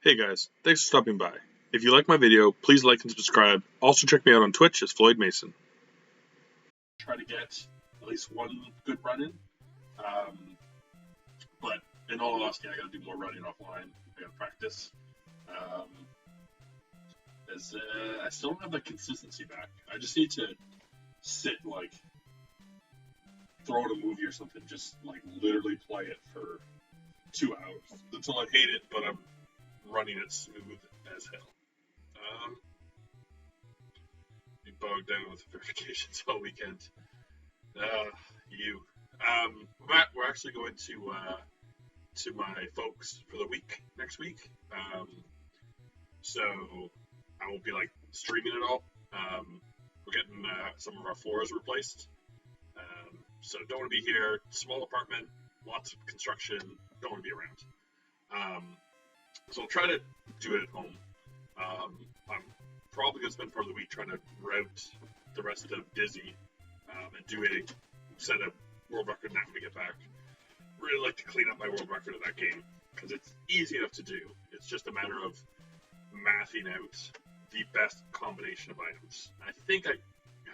Hey guys, thanks for stopping by. If you like my video, please like and subscribe. Also check me out on Twitch as Floyd Mason. Try to get at least one good run in. But in all honesty, I gotta do more running offline. I gotta practice. I still don't have that consistency back. I just need to sit, throw in a movie or something, just literally play it for 2 hours until I hate it, but I'm running it smooth as hell. Be bogged down with verifications all weekend. We're actually going to my folks for the week next week. So I won't be streaming at all. We're getting some of our floors replaced. So don't want to be here. Small apartment, lots of construction. Don't want to be around. So I'll try to do it at home. I'm probably going to spend part of the week trying to route the rest of Dizzy and set a world record now when we get back. Really like to clean up my world record of that game because it's easy enough to do. It's just a matter of mathing out the best combination of items. I think I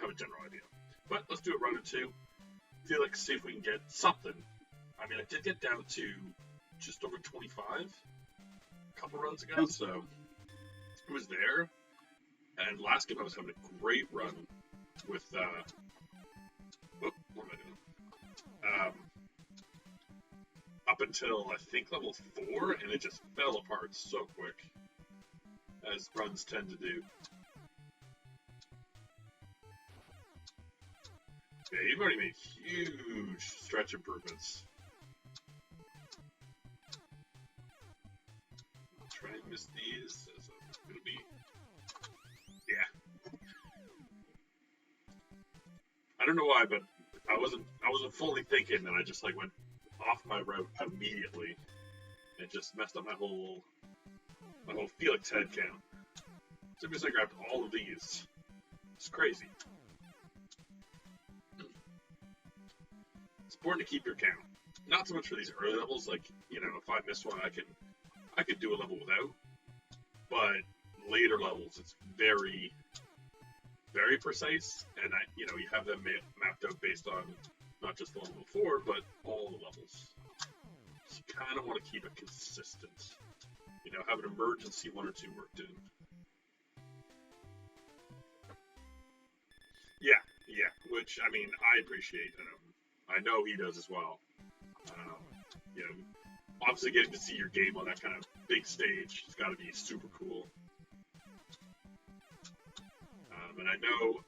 have a general idea. But let's do a run or two. Felix, see if we can get something. I mean, I did get down to just over 25 a couple runs ago, so it was there. And last game I was having a great run with, what am I doing? Up until, I think, level 4, and it just fell apart so quick, as runs tend to do. Yeah, you've already made huge stretch improvements. I'll try and miss these, as I'm gonna be... Yeah. I don't know why, but I wasn't fully thinking, and I just went off my route immediately. It just messed up my whole Felix head count. So because I grabbed all of these. It's crazy. It's important to keep your count. Not so much for these early levels, if I miss one I could do a level without. But later levels it's very, very precise, and you have them mapped out based on not just the level before, but all the levels. So you kind of want to keep it consistent. Have an emergency 1 or 2 worked in. Yeah, which, I mean, I appreciate, I know he does as well. Obviously getting to see your game on that kind of big stage has got to be super cool. And I know,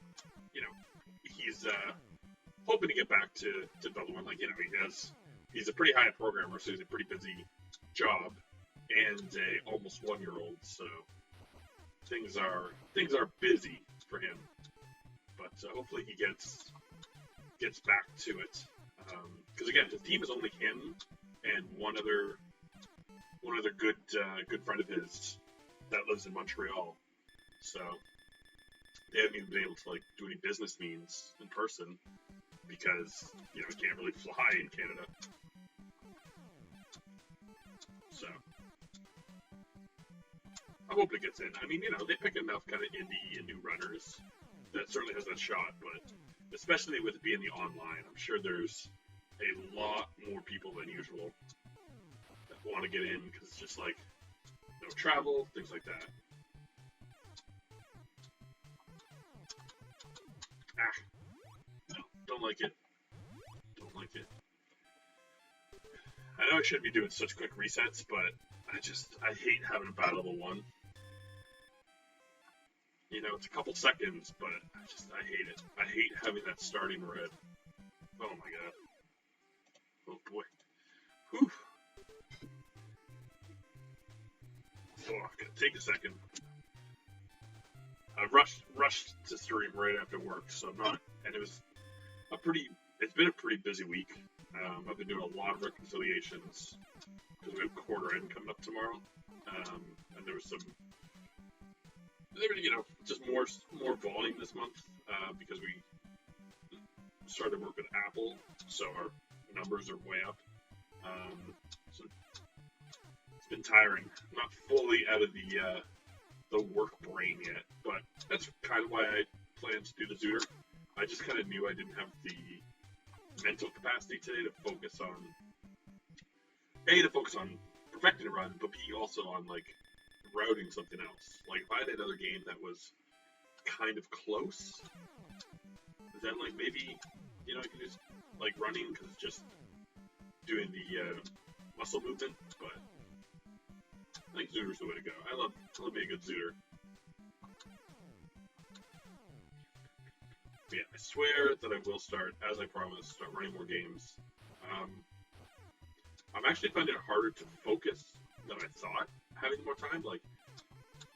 he's hoping to get back to Double One. He's a pretty high programmer, so he's a pretty busy job, and a almost 1-year-old, so things are busy for him. But hopefully he gets back to it. Because again, his team is only him and one other good friend of his that lives in Montreal. So they haven't even been able to do any business meetings in person because you can't really fly in Canada. So I hope it gets in. I mean, they pick enough kind of indie and new runners that certainly has that shot, but especially with it being the online, I'm sure there's a lot more people than usual that want to get in because it's just no travel, things like that. No, don't like it. Don't like it. I know I shouldn't be doing such quick resets, but I hate having a bad level 1. It's a couple seconds, but I hate it. I hate having that starting red. Oh my god. Oh boy. Whew. Oh, gonna take a second. I rushed to stream right after work, so I'm not, and it's been a pretty busy week. I've been doing a lot of reconciliations because we have quarter end coming up tomorrow, and there was just more volume this month because we started work with Apple, so our numbers are way up. So It's been tiring. I'm not fully out of the work brain yet, but that's kind of why I planned to do the Zooter. I just kind of knew I didn't have the mental capacity today to focus on perfecting a run, but B, also on like routing something else. Like if I had another game that was kind of close, then like maybe I can just like running because it's just doing the muscle movement. But I think Zooter's the way to go. I love me a good Zooter. But yeah, I swear that I will start, as I promised, start running more games. I'm actually finding it harder to focus than I thought having more time. Like,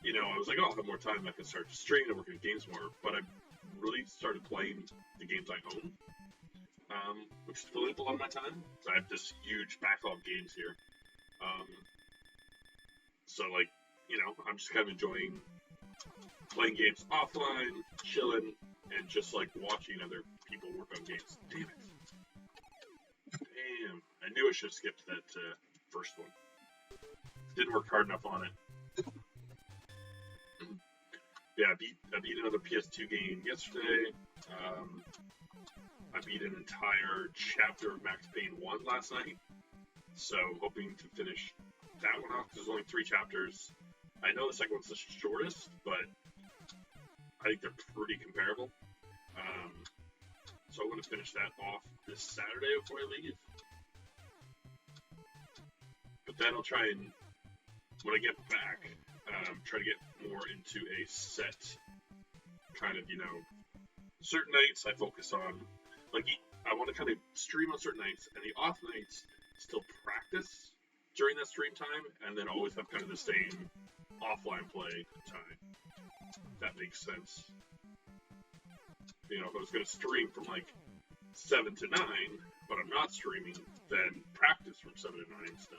I was like, oh, I'll have more time, I can start to stream and work at games more. But I really started playing the games I own, which is filling up a lot of my time. So I have this huge backlog of games here. So, like, I'm just kind of enjoying playing games offline, chilling, and just, like, watching other people work on games. Damn it. Damn. I knew I should have skipped that first one. Didn't work hard enough on it. Yeah, I beat another PS2 game yesterday. I beat an entire chapter of Max Payne 1 last night. So, hoping to finish that one off. There's only 3 chapters. I know the second one's the shortest, but I think they're pretty comparable. So I want to finish that off this Saturday before I leave. But then I'll try and, when I get back, try to get more into a set kind of, certain nights I focus on, like, I want to kind of stream on certain nights, and the off nights still practice during that stream time, and then always have kind of the same offline play time. If that makes sense. If I was going to stream from like 7 to 9, but I'm not streaming, then practice from 7 to 9 still.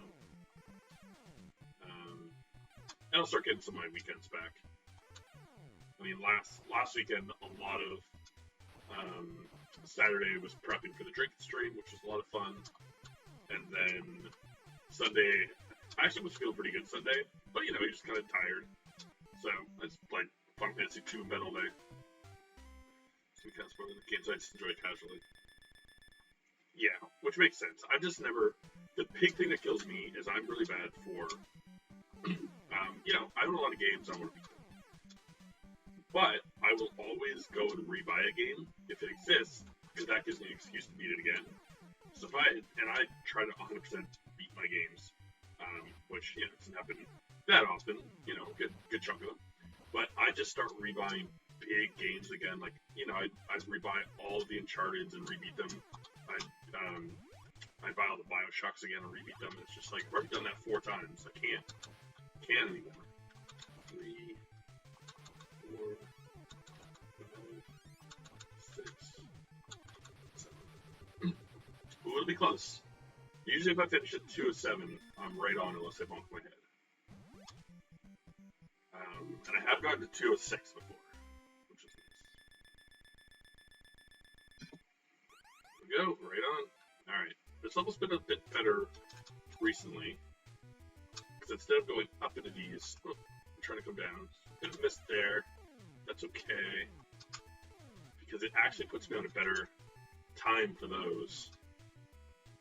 And I'll start getting some of my weekends back. I mean, last weekend, a lot of Saturday was prepping for the drinking stream, which was a lot of fun. And then Sunday, I actually was feeling pretty good Sunday, but you're just kind of tired. So I just played Final Fantasy 2 in bed all day. Some kind of one of the games I just enjoy casually. Yeah, which makes sense. I've just never. The big thing that kills me is I'm really bad for. I own a lot of games I want to beat them. But I will always go and rebuy a game if it exists, because that gives me an excuse to beat it again. So if I try to 100% beat my games, which doesn't happen that often, good chunk of them. But I just start rebuying big games again. Like I'd rebuy all of the Uncharted's and rebeat them. I'd buy all the Bioshocks again and rebeat them. It's just like I've already done that 4 times. I can't anymore. 3, 4, 5, 6, 7. Ooh, it'll be close. Usually if I finish at 2 of 7, I'm right on unless I bonk my head. And I have gotten to 2 of 6 before, which is nice. There we go, right on. Alright, this level's been a bit better recently. Because instead of going up into these, I'm trying to come down. Bit of mist there. That's okay. Because it actually puts me on a better time for those.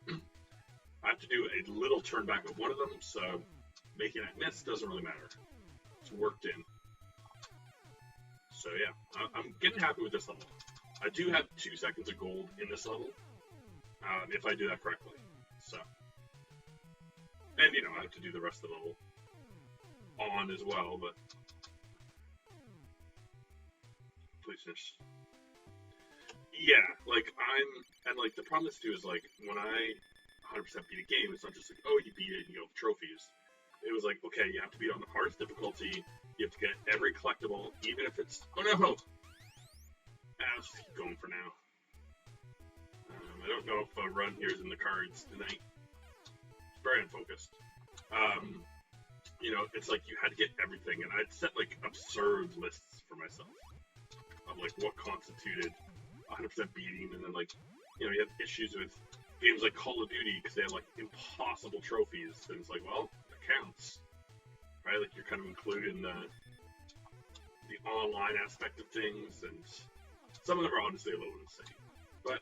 I have to do a little turn back of one of them, so making that miss doesn't really matter. It's worked in. So yeah, I'm getting happy with this level. I do have 2 seconds of gold in this level, if I do that correctly. So, and I have to do the rest of the level on as well, but please just, yeah, like the problem is too is like when I 100% beat a game, it's not just like, oh, you beat it and you get trophies. It was like, okay, you have to beat it on the hardest difficulty. You have to get every collectible, even if it's... Oh, no! I'll just keep going for now. I don't know if a run here is in the cards tonight. It's very unfocused. It's like you had to get everything, and I'd set, like, absurd lists for myself of, like, what constituted 100% beating, and then, like, you have issues with games like Call of Duty, because they have, like, impossible trophies, and it's like, well, counts, right? Like you're kind of included in the online aspect of things, and some of them are honestly a little insane. But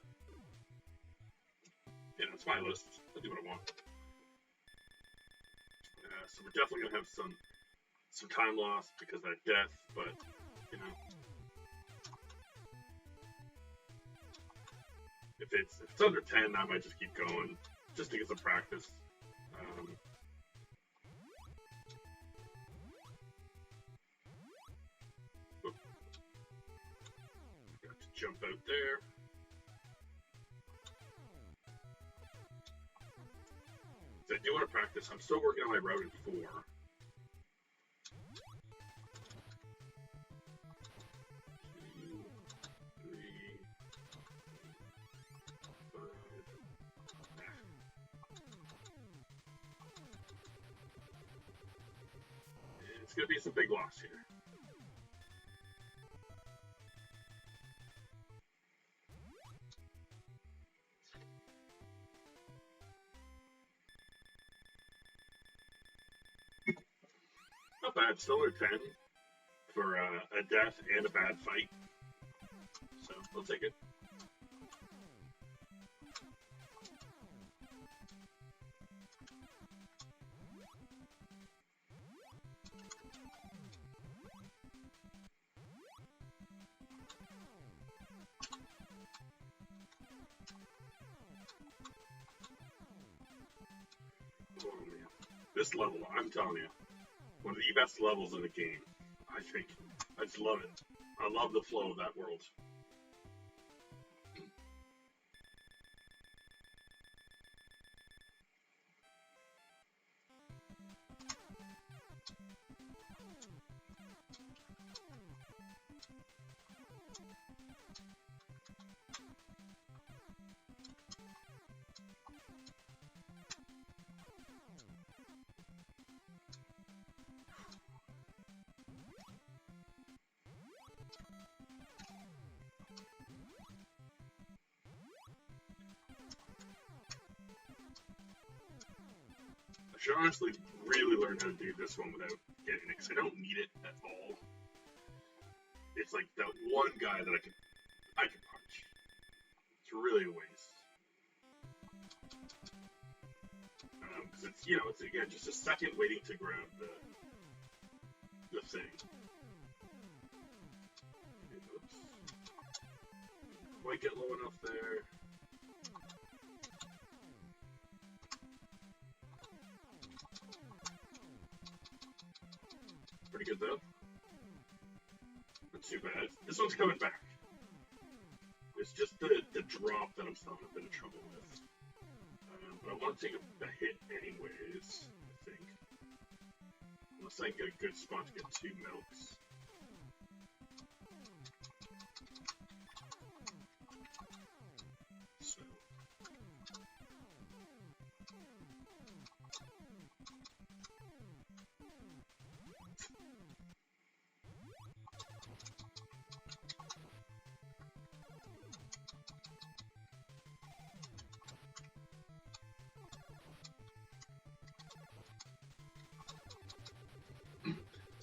it's my list. I do what I want. So we're definitely gonna have some time lost because of that death, but if it's under 10, I might just keep going just to get some practice. Got to jump out there. So I do want to practice. I'm still working on my route in 4. 2, 3, 5. It's going to be some big loss here. Not bad, still a 10 for a death and a bad fight. So, I'll take it. Oh, man. This level, I'm telling you, one of the best levels in the game, I think. I just love it. I love the flow of that world. I should honestly really learn how to do this one without getting it, because I don't need it at all. It's like that one guy that I can punch. It's really a waste. Because it's again just a second waiting to grab the thing. Oops. Might get low enough there. Pretty good though. Not too bad. This one's coming back. It's just the drop that I'm still a bit of trouble with. But I want to take a hit anyways, I think. Unless I can get a good spot to get 2 milks. So.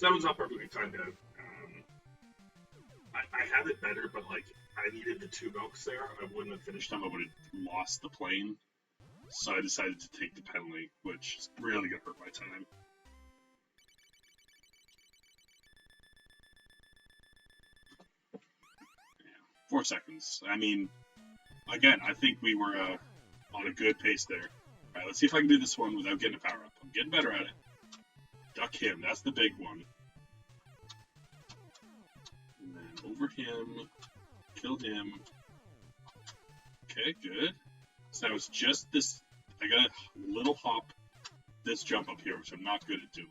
That was not perfectly timed out. I had it better, but like I needed the 2 milks there. I wouldn't have finished them. I would have lost the plane. So I decided to take the penalty, which is really gonna hurt my time. Yeah, 4 seconds. I mean, again, I think we were on a good pace there. All right, let's see if I can do this one without getting a power up. I'm getting better at it. Duck him. That's the big one. And then over him. Kill him. Okay, good. So now it's just this. I got a little hop. This jump up here, which I'm not good at doing.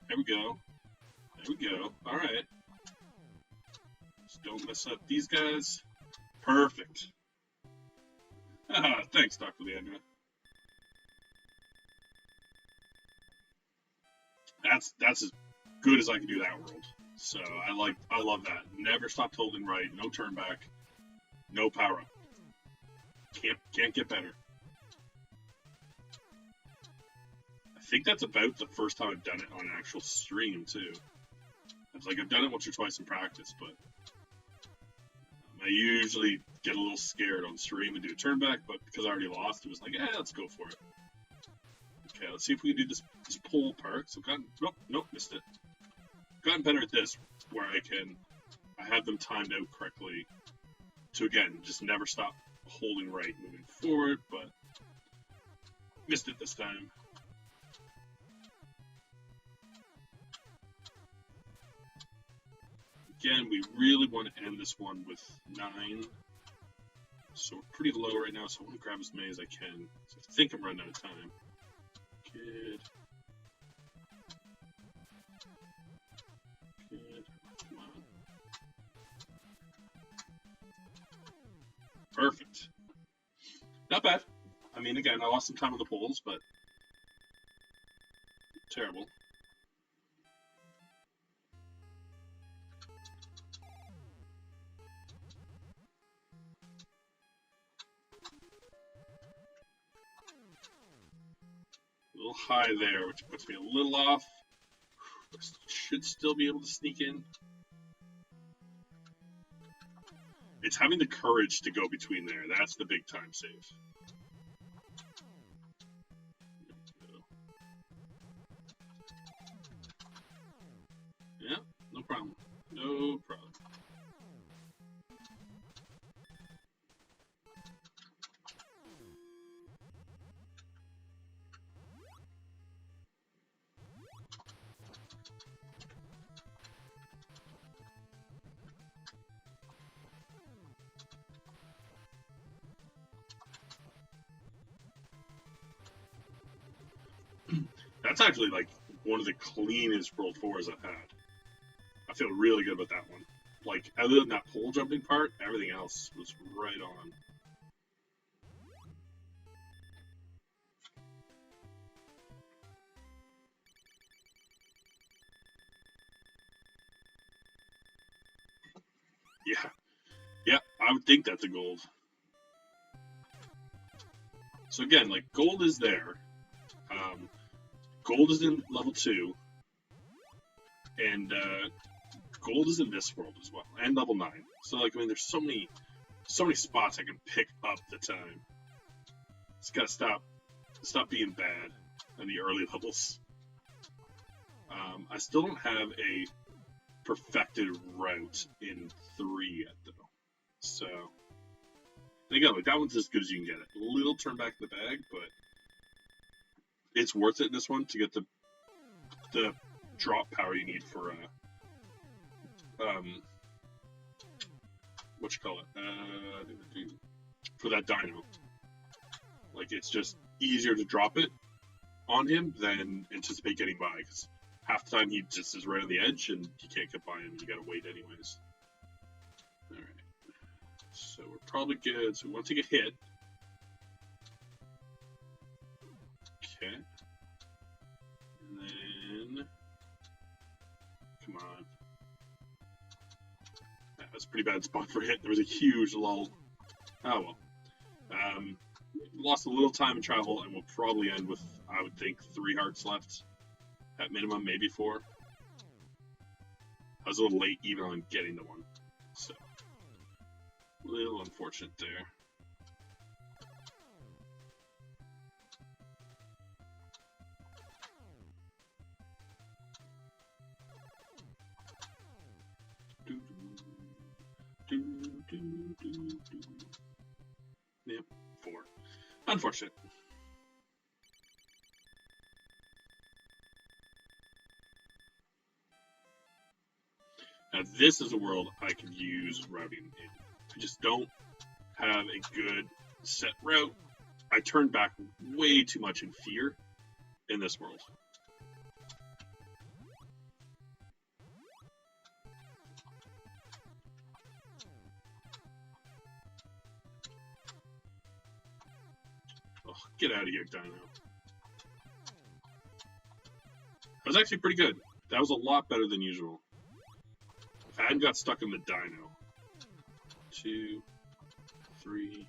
There we go. There we go. Alright. Just don't mess up these guys. Perfect. Thanks, Dr. Leandra. That's as good as I can do that world. So I love that. Never stop holding right, no turn back, no power up. Can't get better. think that's about the first time I've done it on actual stream too. It's like I've done it once or twice in practice, but I usually get a little scared on stream and do a turn back, but because I already lost, it was like, let's go for it. Okay, let's see if we can do this pull part. So nope, missed it. Gotten better at this, where I have them timed out correctly to, again, just never stop holding right moving forward, but missed it this time. Again, we really want to end this one with 9. So we're pretty low right now, so I want to grab as many as I can. So I think I'm running out of time. Good. Good. Come on. Perfect. Not bad. I mean, again, I lost some time on the polls, but terrible. A little high there, which puts me a little off. Should still be able to sneak in. It's having the courage to go between there. That's the big time save. Yeah, no problem. No problem. That's actually like one of the cleanest World 4s I've had. I feel really good about that one. Like, other than that pole jumping part, everything else was right on. Yeah, I would think that's a gold. So again, like, gold is there. Gold is in level 2. And gold is in this world as well. And level 9. So, like, I mean, there's so many spots I can pick up the time. Just gotta stop being bad in the early levels. I still don't have a perfected route in 3 yet, though. So, and again, like, that one's as good as you can get it. A little turn back in the bag, but it's worth it in this one to get the drop power you need for what you call it? For that dino. Like, it's just easier to drop it on him than anticipate getting by, because half the time he just is right on the edge and you can't get by him. You gotta wait anyways. Alright. So we're probably good. So we want to take a hit. Okay. And then... Come on. That was a pretty bad spot for hit. There was a huge lull. Oh well. Lost a little time in travel, and we'll probably end with, I would think, 3 hearts left. At minimum, maybe 4. I was a little late even on getting the one. So, a little unfortunate there. Yep, 4. Unfortunate. Now this is a world I could use routing in. I just don't have a good set route. I turn back way too much in fear in this world. Oh, get out of here, Dino. That was actually pretty good. That was a lot better than usual. If I hadn't got stuck in the Dino. 2, 3,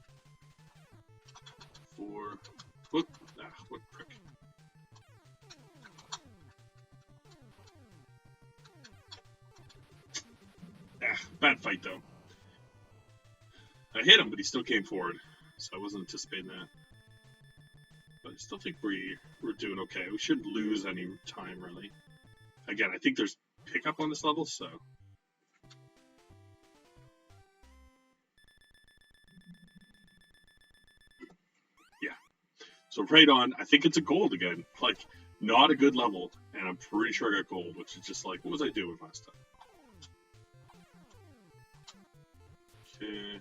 4. Whoop. Ah, what prick. Bad fight, though. I hit him, but he still came forward. So I wasn't anticipating that. But I still think we're doing okay. We shouldn't lose any time, really. Again, I think there's pickup on this level, so... Yeah. So right on, I think it's a gold again. Like, not a good level, and I'm pretty sure I got gold, which is just like, what was I doing last time? Okay.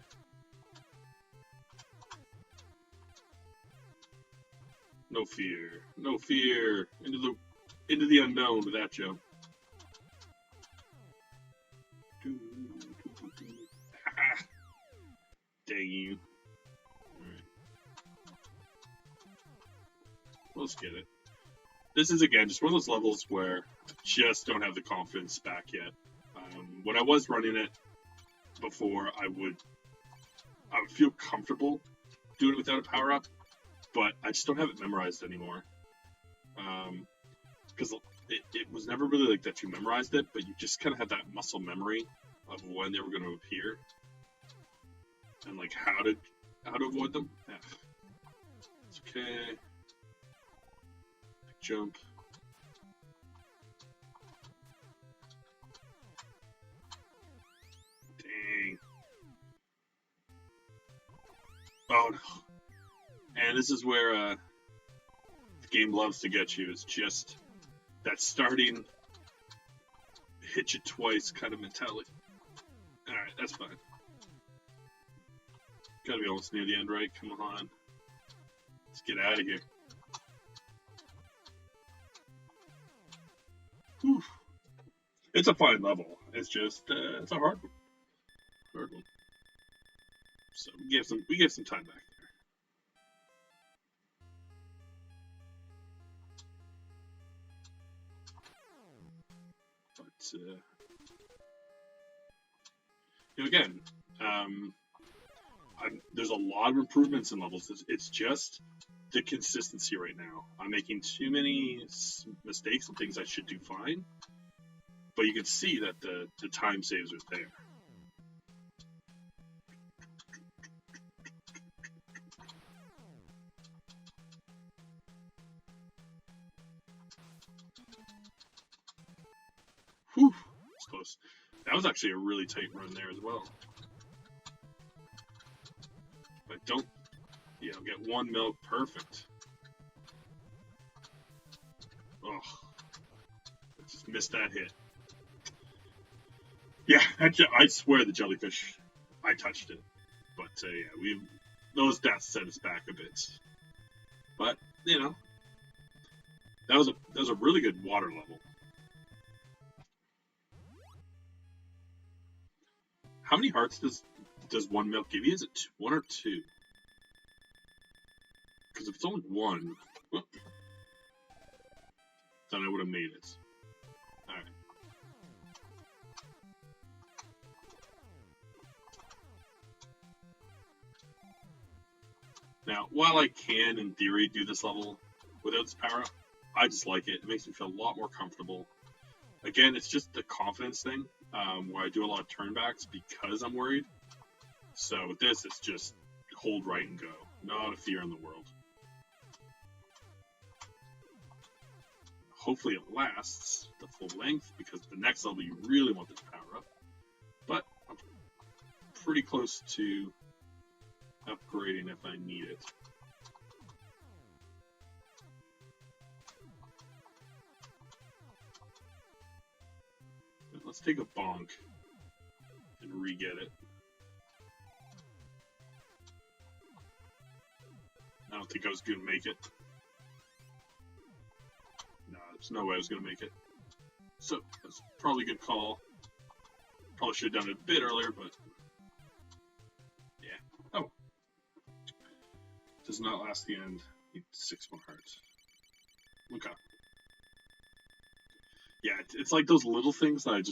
No fear. No fear. Into the unknown with that jump. Ah, dang you. Alright. Let's get it. This is, again, just one of those levels where I just don't have the confidence back yet. When I was running it before, I would feel comfortable doing it without a power-up, but I just don't have it memorized anymore. Because it was never really like that you memorized it, but you just kind of had that muscle memory of when they were going to appear and like how to avoid them. Yeah. It's okay. Jump. Dang. Oh no. And this is where the game loves to get you. It's just that starting hit you twice kind of mentality. Alright, that's fine. Gotta be almost near the end, right? Come on. Let's get out of here. Whew. It's a fine level. It's just it's a hard one. So we gave some time back there. But again, there's a lot of improvements in levels. It's just the consistency right now. I'm making too many mistakes and things I should do fine, but you can see that the time saves are there. Whew, that's close. That was actually a really tight run there as well. But don't, get one milk, perfect. Oh, I just missed that hit. Yeah, I swear the jellyfish, I touched it. But yeah, those deaths set us back a bit. But that was a really good water level. How many hearts does one milk give you? Is it 1 or 2? Because if it's only 1, whoop, then I would have made it. Alright. Now, while I can, in theory, do this level without this power-up, I just like it. It makes me feel a lot more comfortable. Again, it's just the confidence thing, where I do a lot of turnbacks because I'm worried. So with this, it's just hold right and go. Not a fear in the world. Hopefully it lasts the full length, because the next level you really want this power up. But I'm pretty close to upgrading if I need it. Let's take a bonk and re-get it. I don't think I was going to make it. No, there's no way I was going to make it. So, that's probably a good call. Probably should have done it a bit earlier, but... yeah. Oh. Does not last the end. Need 6 more hearts. Okay. Yeah, it's like those little things that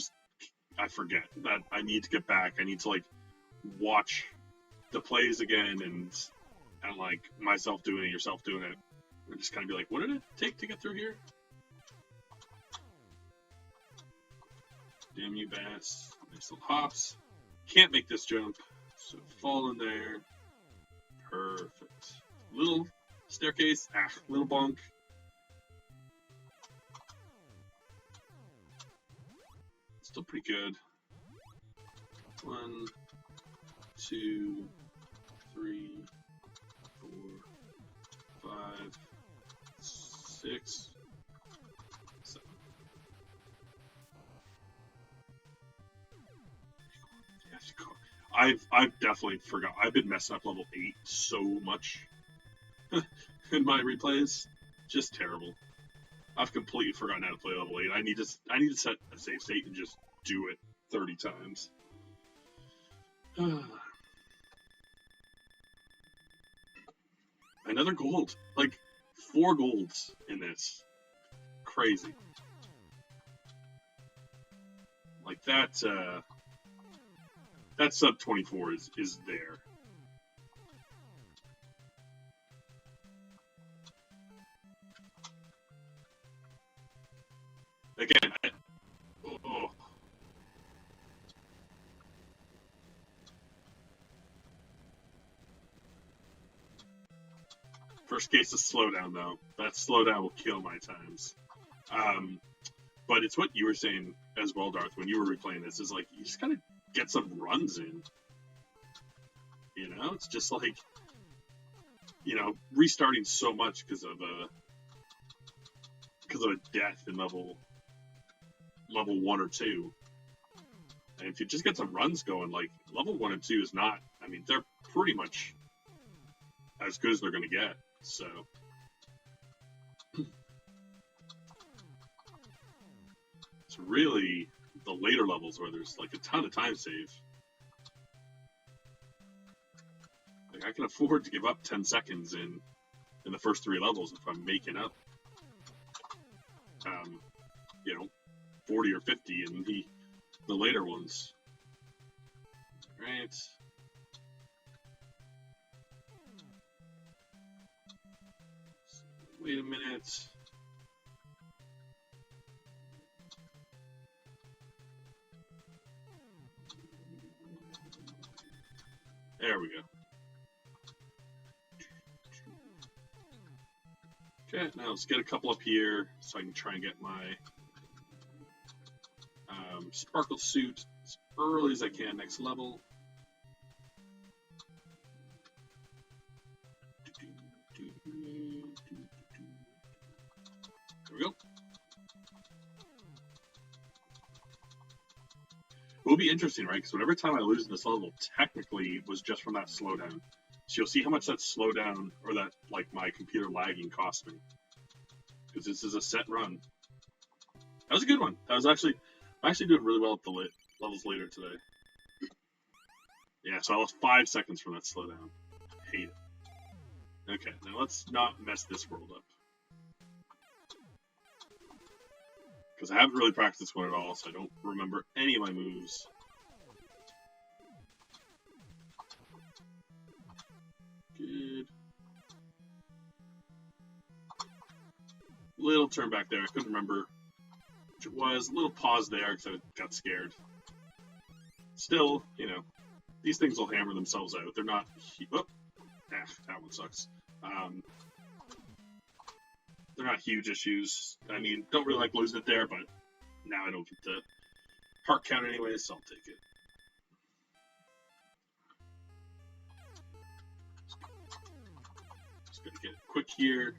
I forget that I need to get back. I need to like watch the plays again and like myself doing it, yourself doing it, and just kind of be like, what did it take to get through here? Damn you, bass! Nice little hops. Can't make this jump, so fall in there. Perfect. Little staircase. Little bonk. Still pretty good. 1, 2, 3, 4, 5, 6, 7. I've definitely forgot. I've been messing up level 8 so much in my replays. Just terrible. I've completely forgotten how to play level 8. I need to set a save state and just do it 30 times. Another gold. Like 4 golds in this. Crazy. Like that sub 24 is there. Again, First case of slowdown, though. That slowdown will kill my times. But it's what you were saying as well, Darth, when you were replaying this, is like, you just gotta get some runs in. You know? It's just like, you know, restarting so much because of a death in level 1 or 2. And if you just get some runs going, like, level 1 and 2 is not, I mean, they're pretty much as good as they're going to get, so. It's really the later levels where there's, like, a ton of time save. Like, I can afford to give up 10 seconds in the first 3 levels if I'm making up, you know, 40 or 50 in the later ones. Right. Wait a minute. There we go. Okay, now let's get a couple up here so I can try and get my sparkle suit as early as I can next level. There we go. It will be interesting, right? Because whatever time I lose in this level technically was just from that slowdown. So you'll see how much that slowdown, or that, like, my computer lagging cost me. Because this is a set run. That was a good one. I'm actually doing really well at the levels later today. Yeah, so I lost 5 seconds from that slowdown. Hate it. Okay, now let's not mess this world up. Because I haven't really practiced this one at all, so I don't remember any of my moves. Good. Little turn back there. I couldn't remember which it was. A little pause there because I got scared. Still, you know, these things will hammer themselves out. They're not... Oh, that one sucks. They're not huge issues. I mean, don't really like losing it there, but now I don't get the heart count anyway, so I'll take it. Just gonna get quick here.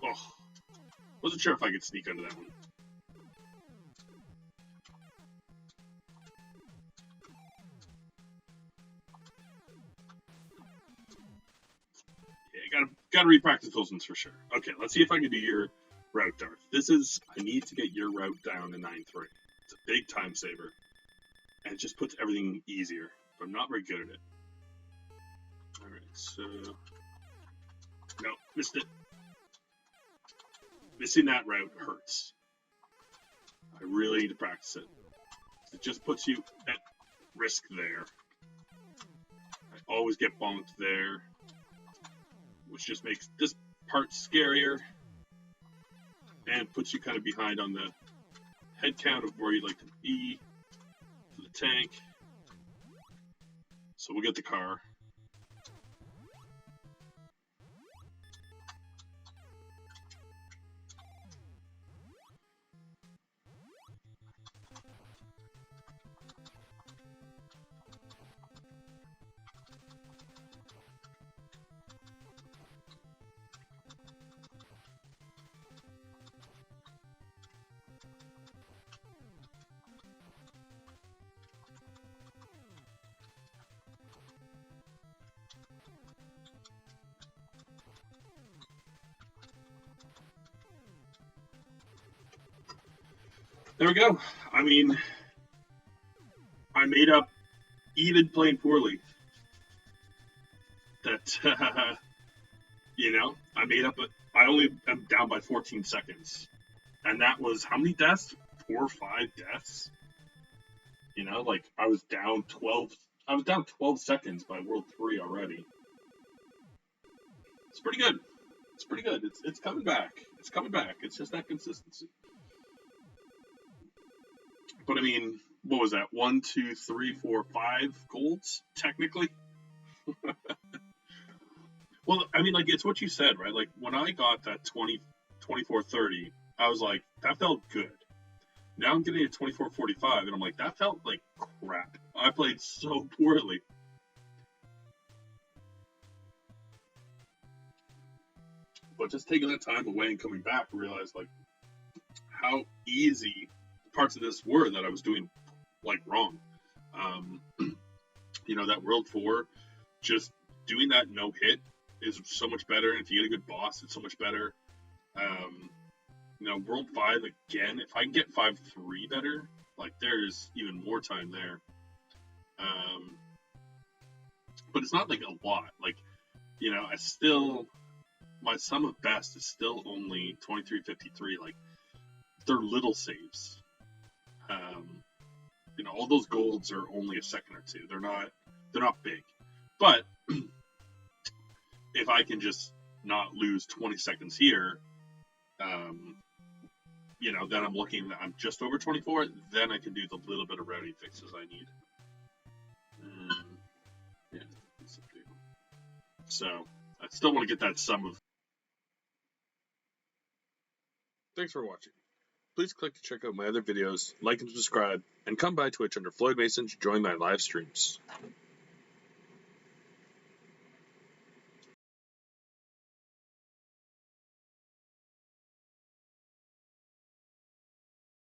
Oh, wasn't sure if I could sneak under that one. Yeah, gotta repractice those ones for sure. Okay, let's see if I can do your route, Darth. I need to get your route down to 9-3. It's a big time saver. And it just puts everything easier. But I'm not very good at it. Alright, so... No, missed it. Missing that route hurts. I really need to practice it. It just puts you at risk there. I always get bonked there, which just makes this part scarier and puts you kind of behind on the head count of where you'd like to be for the tank. So we'll get the car. There we go. I mean, I made up, even playing poorly, that, I made up, I only am down by 14 seconds. And that was how many deaths? 4 or 5 deaths? I was down 12 seconds by World 3 already. It's pretty good. It's pretty good. It's coming back. It's coming back. It's just that consistency. But I mean, what was that? 1, 2, 3, 4, 5 golds, technically? Well, I mean, it's what you said, right? Like, when I got that 2430, I was like, that felt good. Now I'm getting a 2445, and I'm like, that felt like crap. I played so poorly. But just taking that time away and coming back, I realized, how easy parts of this were that I was doing, wrong. That World 4, just doing that no hit is so much better. And if you get a good boss, it's so much better. World 5, again, if I can get 5-3 better, there's even more time there. But it's not, a lot. I still, my sum of best is still only 2353. They're little saves. All those golds are only a second or two. They're not big. But if I can just not lose 20 seconds here, then I'm looking, I'm just over 24, then I can do the little bit of rowdy fixes I need. Yeah, so I still want to get that sum of. Thanks for watching. Please click to check out my other videos, like and subscribe, and come by Twitch under Floyd Mason to join my live streams.